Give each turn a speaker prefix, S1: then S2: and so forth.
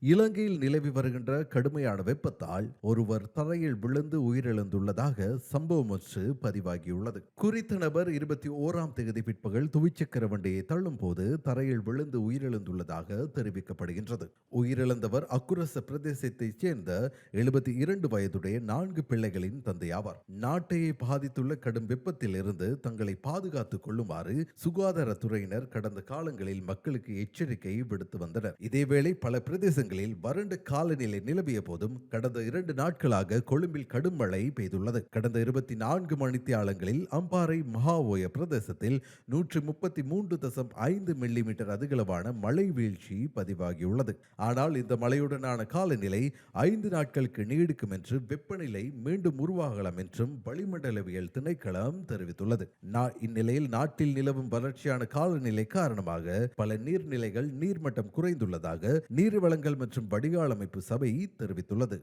S1: இலங்கையில் நிலவி வருகின்ற கடுமையான வெப்பத்தால் ஒருவர் தரையில் விழுந்து உயிரிழந்துள்ளதாக சம்பவம் ஒன்று பதிவாகியுள்ளது. குறித்த நபர் 21ஆம் தேதி பிற்பகல் துவிச்சக்கர வண்டியை தள்ளும் போது தரையில் விழுந்து உயிரிழந்துள்ளதாக தெரிவிக்கப்படுகின்றது. உயிரிழந்தவர் அக்குரச பிரதேசத்தைச் சேர்ந்த 72 வயதுடைய 4 பிள்ளைகளின் தந்தையாவார். நாட்டையே பாதித்துள்ள கடும் வெப்பத்தில் இருந்து தங்களை பாதுகாத்துக் கொள்ளுமாறு சுகாதாரத்துறையினர் கடந்த காலங்களில் மக்களுக்கு எச்சரிக்கை விடுத்து வந்தனர். இதேவேளை பல பிரதேசங்களில் வறண்ட காலநிலை நிலவிய போதும் கடந்த 2 நாட்களாக கொழும்பில் கடும் மழை பெய்துள்ளது. கடந்த 24 மணித்தியாலங்களில் அம்பாறை மகாஓய பிரதேசத்தில் 133.5 மில்லிமீட்டர் அதிகளவான மழை வீழ்ச்சி பதிவாகியுள்ளது. ஆனால் இந்த மழையுடனான காலநிலை 5 நாட்களுக்கு நீடிக்கும் என்று வெப்பநிலை மீண்டும் உருவாகலாம் என்றும் வளிமண்டலவியல் திணைக்களம் தெரிவித்துள்ளது. இந்நிலையில் நாட்டில் நிலவும் வறட்சியான காலநிலை காரணமாக பல நீர்நிலைகள் நீர்மட்டம் குறைந்துள்ளதாக நீர்வளங்கள் மற்றும் வடிகால் அமைப்பு சபை தெரிவித்துள்ளது.